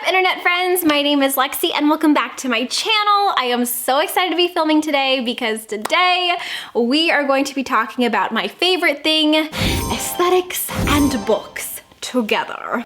internet friends? My name is Lexi and welcome back to my channel. I am so excited to be filming today because today we are going to be talking about my favorite thing, aesthetics and books together.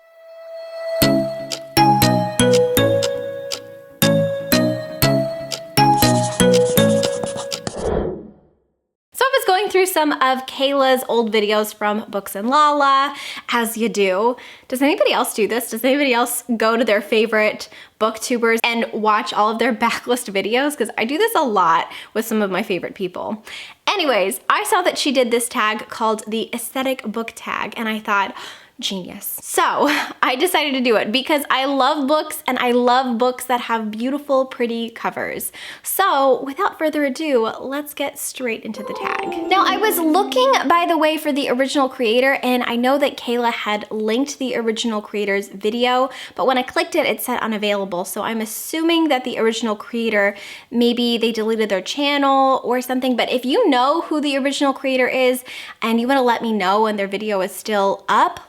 Through some of Kayla's old videos from Books and Lala, as you do. Does anybody else do this? Does anybody else go to their favorite booktubers and watch all of their backlist videos? Because I do this a lot with some of my favorite people. Anyways, I saw that she did this tag called the aesthetic book tag, and I thought, genius. So I decided to do it because I love books and I love books that have beautiful, pretty covers. So without further ado, let's get straight into the tag. Now I was looking, by the way, for the original creator, and I know that Kayla had linked the original creator's video, but when I clicked it, it said unavailable. So I'm assuming that the original creator, maybe they deleted their channel or something. But if you know who the original creator is and you want to let me know when their video is still up,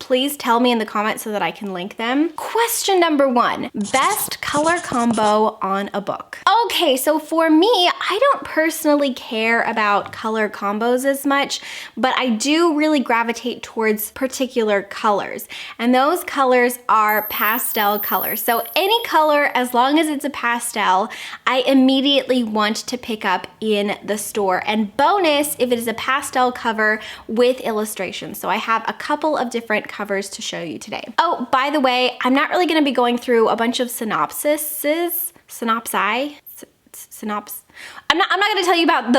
please tell me in the comments so that I can link them. Question number one, best color combo on a book. Okay, so for me, I don't personally care about color combos as much, but I do really gravitate towards particular colors. And those colors are pastel colors. So any color, as long as it's a pastel, I immediately want to pick up in the store. And bonus, if it is a pastel cover with illustrations. So I have a couple of different covers to show you today. Oh, by the way, I'm not really gonna be going through a bunch of synopsis. I'm not gonna tell you about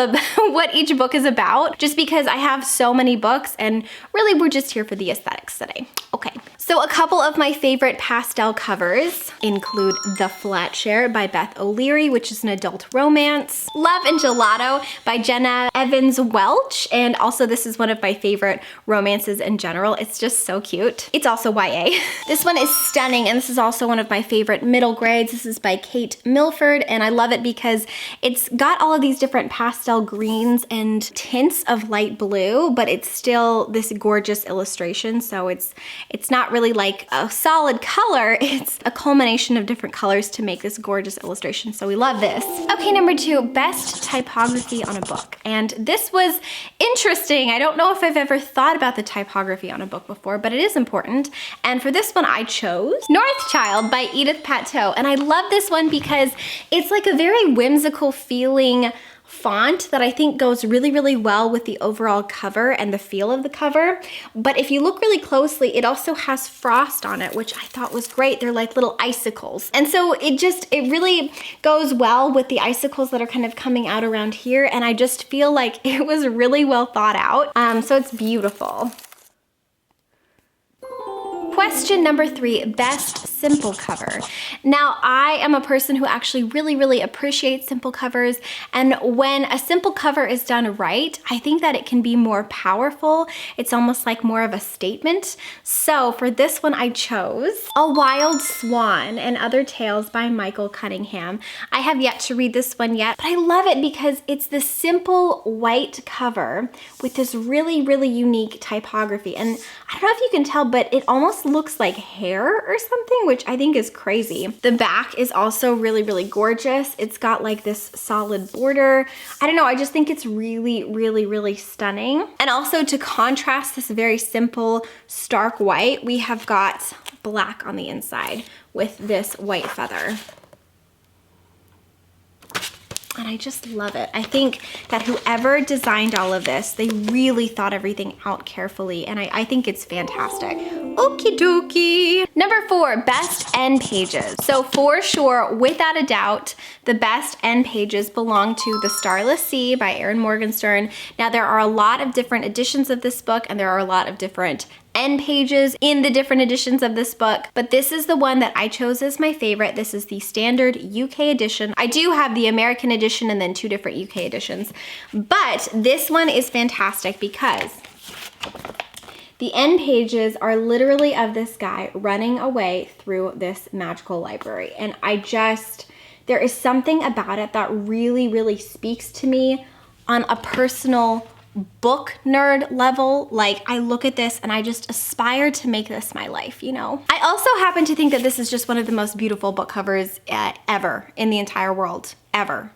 what each book is about, just because I have so many books and really we're just here for the aesthetics today. Okay, so a couple of my favorite pastel covers include The Flatshare by Beth O'Leary, which is an adult romance. Love and Gelato by Jenna Evans Welch, and also this is one of my favorite romances in general. It's just so cute. It's also YA. This one is stunning, and this is also one of my favorite middle grades. This is by Kate Milford, and I love it because it's got all of these different pastel greens and tints of light blue, but it's still this gorgeous illustration. So it's not really like a solid color, it's a culmination of different colors to make this gorgeous illustration. So we love this. Okay, number two, best typography on a book. And this was interesting. I don't know if I've ever thought about the typography on a book before, but it is important. And for this one, I chose Northchild by Edith Pateau. And I love this one because it's like a very whimsical feeling font that I think goes really, really well with the overall cover and the feel of the cover. But if you look really closely, it also has frost on it, which I thought was great. They're like little icicles. And so it really goes well with the icicles that are kind of coming out around here. And I just feel like it was really well thought out. So it's beautiful. Question number three, best simple cover. Now, I am a person who actually really, really appreciates simple covers. And when a simple cover is done right, I think that it can be more powerful. It's almost like more of a statement. So for this one, I chose A Wild Swan and Other Tales by Michael Cunningham. I have yet to read this one yet, but I love it because it's this simple white cover with this really, really unique typography. And I don't know if you can tell, but it almost looks like hair or something, which I think is crazy. The back is also really, really gorgeous. It's got like this solid border. I don't know, I just think it's really, really, really stunning. And also to contrast this very simple, stark white, we have got black on the inside with this white feather. And I just love it. I think that whoever designed all of this, they really thought everything out carefully, and I think it's fantastic. Okie dokie. Number four, best end pages. So for sure, without a doubt, the best end pages belong to The Starless Sea by Erin Morgenstern. Now there are a lot of different editions of this book, and there are a lot of different end pages in the different editions of this book, but this is the one that I chose as my favorite. This is the standard UK edition. I do have the American edition and then two different UK editions, but this one is fantastic because the end pages are literally of this guy running away through this magical library. And there is something about it that really, really speaks to me on a personal book nerd level. Like, I look at this and I just aspire to make this my life, you know? I also happen to think that this is just one of the most beautiful book covers ever in the entire world. Ever.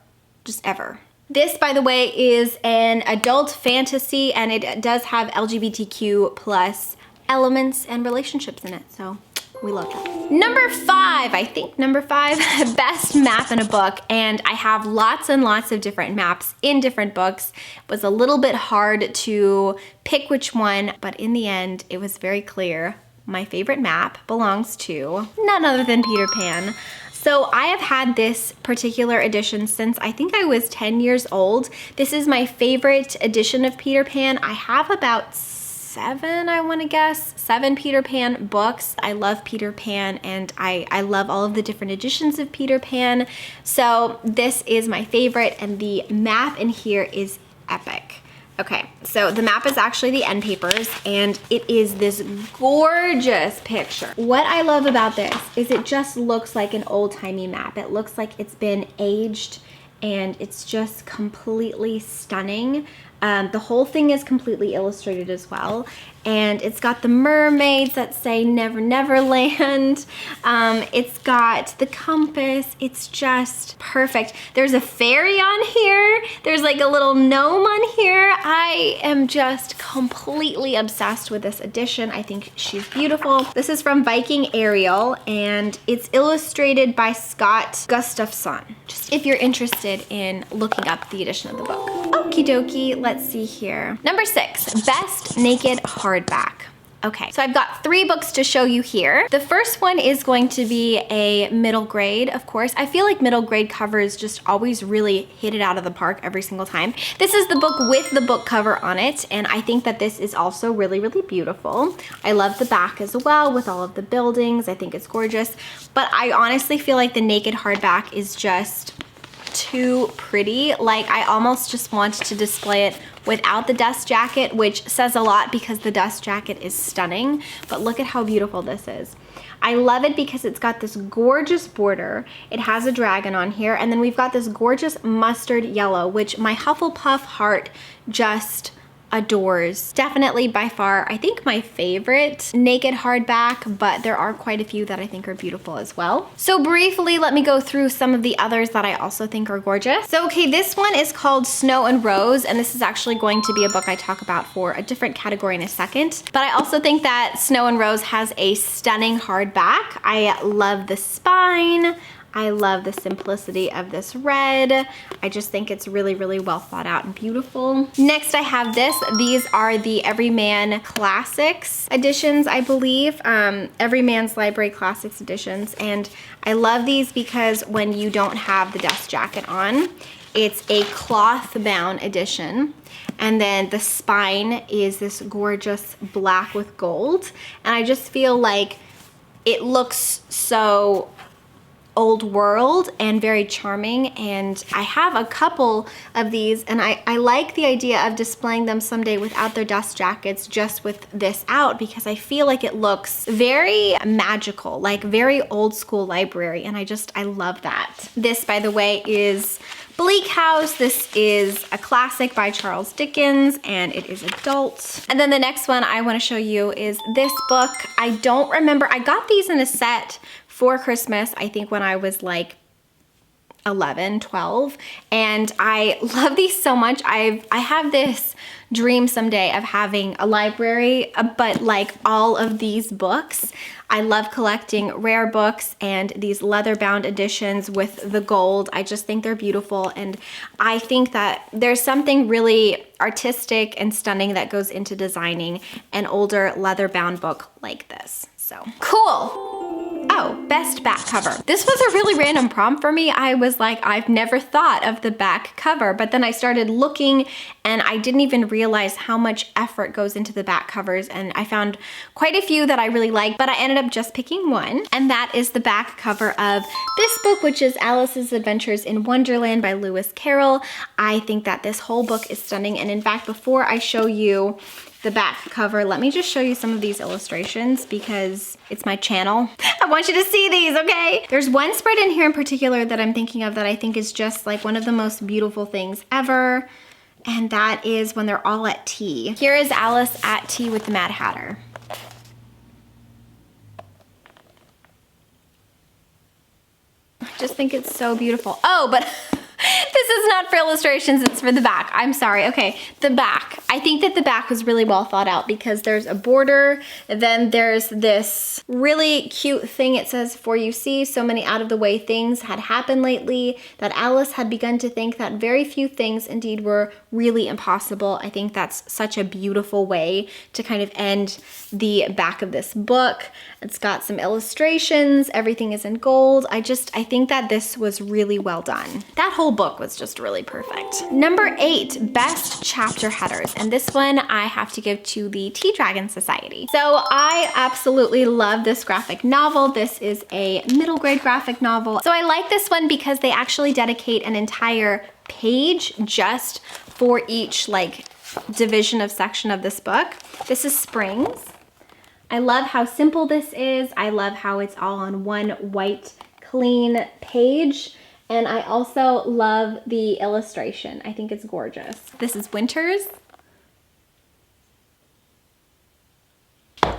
Just ever. This, by the way, is an adult fantasy, and it does have LGBTQ plus elements and relationships in it, so we love that. Number 5, I think, number 5, best map in a book, and I have lots and lots of different maps in different books. It was a little bit hard to pick which one, but in the end, it was very clear. My favorite map belongs to none other than Peter Pan. So I have had this particular edition since I think I was 10 years old. This is my favorite edition of Peter Pan. I have about 7, I want to guess, 7 Peter Pan books. I love Peter Pan, and I love all of the different editions of Peter Pan. So this is my favorite, and the map in here is epic. Okay, so the map is actually the end papers, and it is this gorgeous picture. What I love about this is it just looks like an old-timey map. It looks like it's been aged, and it's just completely stunning. The whole thing is completely illustrated as well, and it's got the mermaids that say Never Never Land. It's got the compass. It's just perfect. There's a fairy on here. There's like a little gnome on here. I am just completely obsessed with this edition. I think she's beautiful. This is from Viking Ariel, and it's illustrated by Scott Gustafson. Just if you're interested in looking up the edition of the book. Okie dokie, let's see here. Number 6, best naked hardback. Okay, so I've got 3 books to show you here. The first one is going to be a middle grade, of course. I feel like middle grade covers just always really hit it out of the park every single time. This is the book with the book cover on it, and I think that this is also really, really beautiful. I love the back as well with all of the buildings. I think it's gorgeous, but I honestly feel like the naked hardback is just too pretty. Like, I almost just want to display it without the dust jacket, which says a lot because the dust jacket is stunning, but look at how beautiful this is. I love it because it's got this gorgeous border. It has a dragon on here, and then we've got this gorgeous mustard yellow, which my Hufflepuff heart just adores. Definitely by far, I think my favorite naked hardback, but there are quite a few that I think are beautiful as well. So briefly, let me go through some of the others that I also think are gorgeous. So okay, this one is called Snow and Rose, and this is actually going to be a book I talk about for a different category in a second. But I also think that Snow and Rose has a stunning hardback. I love the spine. I love the simplicity of this red. I just think it's really, really well thought out and beautiful. Next, I have this. These are the Everyman Classics editions, I believe. Everyman's Library Classics editions. And I love these because when you don't have the dust jacket on, it's a cloth bound edition. And then the spine is this gorgeous black with gold. And I just feel like it looks so old world and very charming, and I have a couple of these, and I like the idea of displaying them someday without their dust jackets, just with this out, because I feel like it looks very magical, like very old school library, and I love that. This, by the way, is Bleak House. This is a classic by Charles Dickens, and it is adult. And then the next one I want to show you is this book. I don't remember, I got these in a set for Christmas, I think when I was like 11, 12, and I love these so much. I have this dream someday of having a library, but like all of these books. I love collecting rare books and these leather-bound editions with the gold. I just think they're beautiful, and I think that there's something really artistic and stunning that goes into designing an older leather-bound book like this. So cool. Oh, best back cover. This was a really random prompt for me. I was like, I've never thought of the back cover, but then I started looking and I didn't even realize how much effort goes into the back covers, and I found quite a few that I really like, but I ended up just picking one, and that is the back cover of this book, which is Alice's Adventures in Wonderland by Lewis Carroll. I think that this whole book is stunning, and in fact, before I show you the back cover, let me just show you some of these illustrations because it's my channel. I want you to see these, okay? There's one spread in here in particular that I'm thinking of that I think is just like one of the most beautiful things ever. and that is when they're all at tea. Here is Alice at tea with the Mad Hatter. I just think it's so beautiful. Oh, but this is not for illustrations, it's for the back. I'm sorry. Okay, the back. I think that the back was really well thought out because there's a border, then there's this really cute thing. It says, "For you see, so many out of the way things had happened lately that Alice had begun to think that very few things indeed were really impossible." I think that's such a beautiful way to kind of end the back of this book. It's got some illustrations, everything is in gold. I think that this was really well done. That whole book was just really perfect. Number 8, best chapter headers. And this one I have to give to the Tea Dragon Society. So I absolutely love this graphic novel. This is a middle grade graphic novel. So I like this one because they actually dedicate an entire page just for each like division of section of this book. This is Springs. I love how simple this is. I love how it's all on one white, clean page. And I also love the illustration. I think it's gorgeous. This is Winters.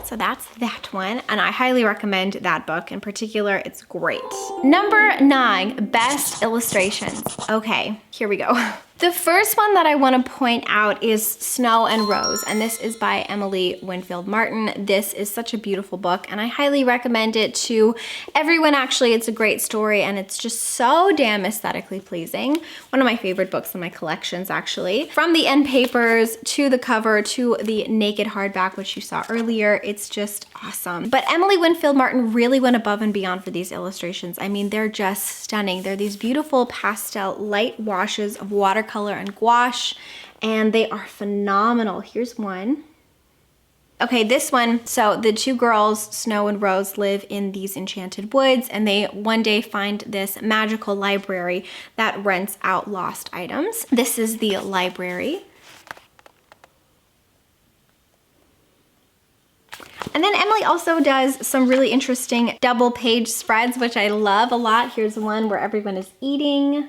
So that's that one, and I highly recommend that book in particular. It's great. Number 9, best illustrations. Okay, here we go. The first one that I want to point out is Snow and Rose, and this is by Emily Winfield Martin. This is such a beautiful book, and I highly recommend it to everyone. Actually, it's a great story, and it's just so damn aesthetically pleasing. One of my favorite books in my collections, actually. From the end papers to the cover to the naked hardback, which you saw earlier, it's just awesome. But Emily Winfield Martin really went above and beyond for these illustrations. I mean, they're just stunning. They're these beautiful pastel light washes of watercolor and gouache, and they are phenomenal. Here's one. Okay, this one, so the two girls, Snow and Rose, live in these enchanted woods, and they one day find this magical library that rents out lost items. This is the library. And then Emily also does some really interesting double page spreads, which I love a lot. Here's one where everyone is eating.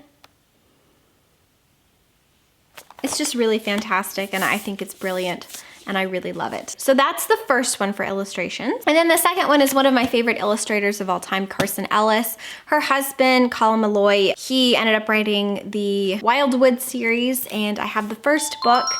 It's just really fantastic, and I think it's brilliant, and I really love it. So that's the first one for illustrations. And then the second one is one of my favorite illustrators of all time, Carson Ellis. Her husband, Colin Malloy, he ended up writing the Wildwood series, and I have the first book,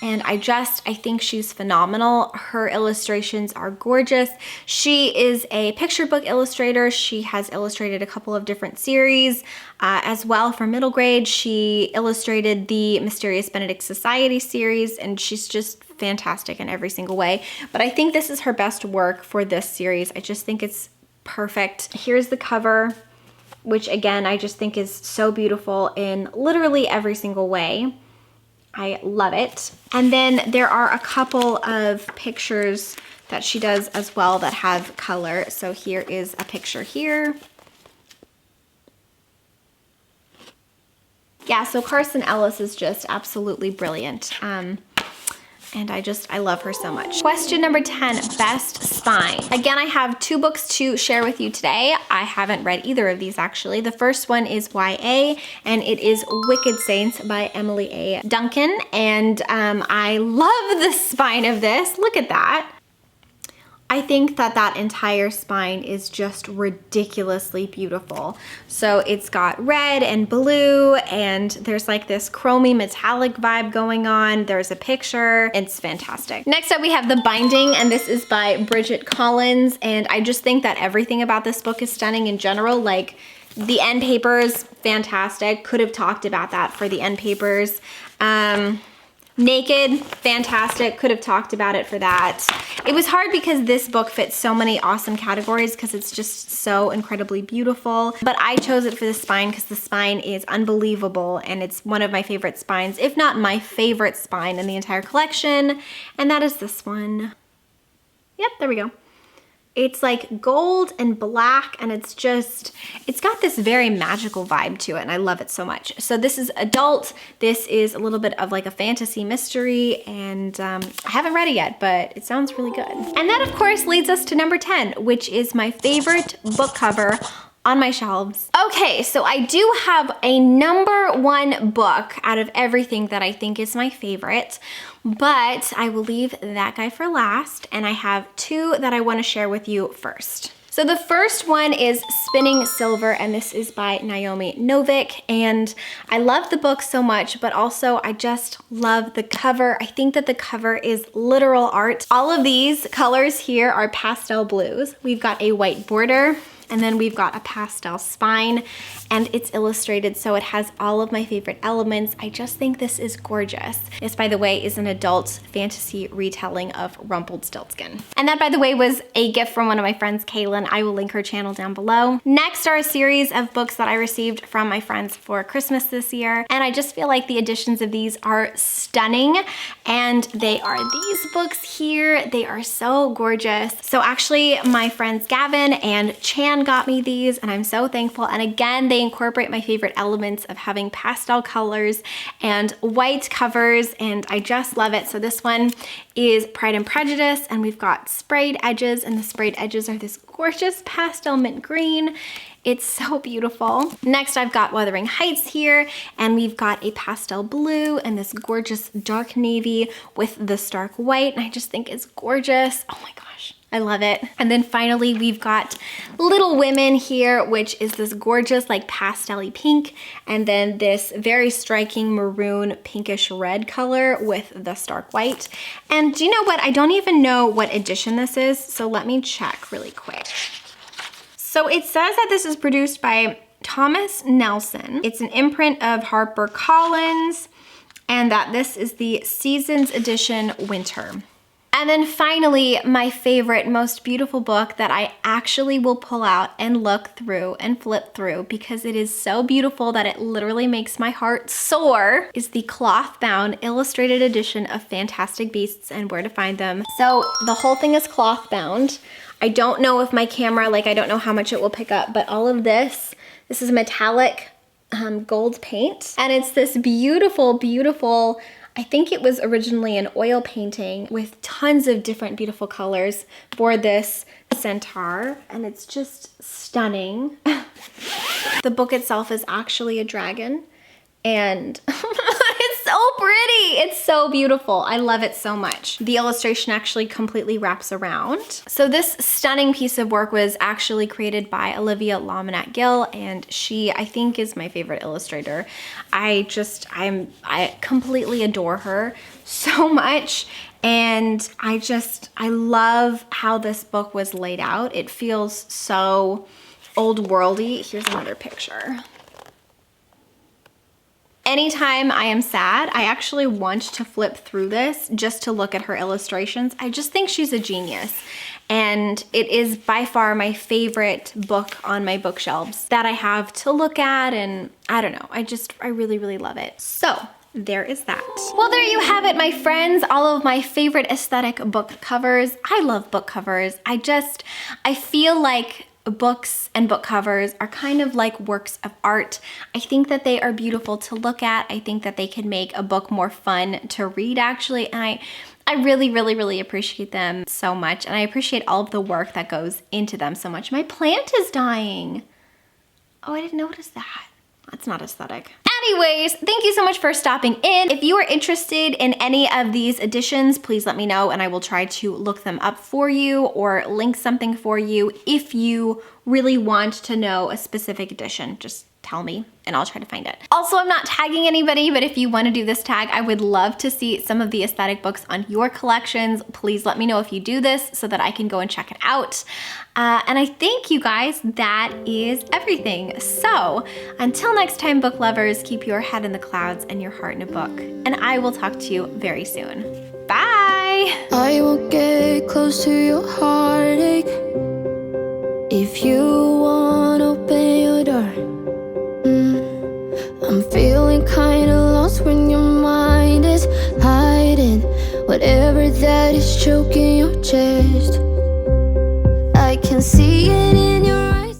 and I think she's phenomenal. Her illustrations are gorgeous. She is a picture book illustrator. She has illustrated a couple of different series as well for middle grade. She illustrated the Mysterious Benedict Society series, and she's just fantastic in every single way. But I think this is her best work for this series. I just think it's perfect. Here's the cover, which again, I just think is so beautiful in literally every single way. I love it. And then there are a couple of pictures that she does as well that have color. So here is a picture here. Yeah, so Carson Ellis is just absolutely brilliant. And I love her so much. Question number 10, best spine. Again, I have 2 books to share with you today. I haven't read either of these actually. The first one is YA, and it is Wicked Saints by Emily A. Duncan. And I love the spine of this. Look at that. I think that that entire spine is just ridiculously beautiful. So it's got red and blue, and there's like this chromy metallic vibe going on. There's a picture. It's fantastic. Next up, we have the binding, and this is by Bridget Collins. And I just think that everything about this book is stunning in general. Like the end papers, fantastic. Could have talked about that for the end papers. Naked, fantastic. Could have talked about it for that. It was hard because this book fits so many awesome categories because it's just so incredibly beautiful. But I chose it for the spine because the spine is unbelievable, and it's one of my favorite spines, if not my favorite spine in the entire collection. And that is this one. Yep, there we go. It's like gold and black, and it's got this very magical vibe to it, and I love it so much. So this is adult. This is a little bit of like a fantasy mystery, and I haven't read it yet, but it sounds really good. And that, of course, leads us to number 10, which is my favorite book cover on my shelves. Okay, so I do have a #1 book out of everything that I think is my favorite, but I will leave that guy for last, and I have 2 that I want to share with you first. So the first one is Spinning Silver, and this is by Naomi Novik, and I love the book so much, but also I just love the cover. I think that the cover is literal art. All of these colors here are pastel blues. We've got a white border, and then we've got a pastel spine, and it's illustrated, so it has all of my favorite elements. I just think this is gorgeous. This, by the way, is an adult fantasy retelling of Rumpelstiltskin. And that, by the way, was a gift from one of my friends, Kaylin. I will link her channel down below. Next are a series of books that I received from my friends for Christmas this year, and I just feel like the editions of these are stunning, and they are these books here. They are so gorgeous. So actually, my friends Gavin and Chan got me these, and I'm so thankful. And again, they incorporate my favorite elements of having pastel colors and white covers, and I just love it. So this one is Pride and Prejudice, and we've got sprayed edges, and the sprayed edges are this gorgeous pastel mint green. It's so beautiful. Next, I've got Wuthering Heights here, and we've got a pastel blue and this gorgeous dark navy with the stark white, and I just think it's gorgeous. Oh my gosh. I love it. And then finally, we've got Little Women here, which is this gorgeous like pastel-y pink, and then this very striking maroon pinkish red color with the stark white. And do you know what? I don't even know what edition this is, so let me check really quick. So it says that this is produced by Thomas Nelson. It's an imprint of HarperCollins, and that this is the Seasons Edition Winter. And then finally, my favorite, most beautiful book that I actually will pull out and look through and flip through because it is so beautiful that it literally makes my heart soar, is the cloth-bound illustrated edition of Fantastic Beasts and Where to Find Them. So the whole thing is cloth-bound. I don't know if my camera, like I don't know how much it will pick up, but all of this is metallic gold paint. And it's this beautiful, beautiful, I think it was originally an oil painting with tons of different beautiful colors for this centaur, and it's just stunning. The book itself is actually a dragon, and it's so pretty. It's so beautiful. I love it so much. The illustration actually completely wraps around. So this stunning piece of work was actually created by Olivia Laminat-Gill, and she, I think, is my favorite illustrator. I completely adore her so much, and I love how this book was laid out. It feels so old worldy. Here's another picture. Anytime I am sad, I actually want to flip through this just to look at her illustrations. I just think she's a genius. And it is by far my favorite book on my bookshelves that I have to look at, and I don't know, I really, really love it. So there is that. Well, there you have it, my friends, all of my favorite aesthetic book covers. I love book covers. I feel like books and book covers are kind of like works of art. I think that they are beautiful to look at. I think that they can make a book more fun to read, actually, and I really, really, really appreciate them so much, and I appreciate all of the work that goes into them so much. My plant is dying. Oh, I didn't notice that. That's not aesthetic. Anyways, thank you so much for stopping in. If you are interested in any of these editions, please let me know and I will try to look them up for you or link something for you. If you really want to know a specific edition, just tell me and I'll try to find it. Also, I'm not tagging anybody, but if you want to do this tag, I would love to see some of the aesthetic books on your collections. Please let me know if you do this so that I can go and check it out. And I think, you guys, that is everything. So until next time, book lovers, keep your head in the clouds and your heart in a book. And I will talk to you very soon. Bye! I will get close to your heartache if you want to open your door. I'm feeling kinda lost when your mind is hiding whatever that is choking your chest. I can see it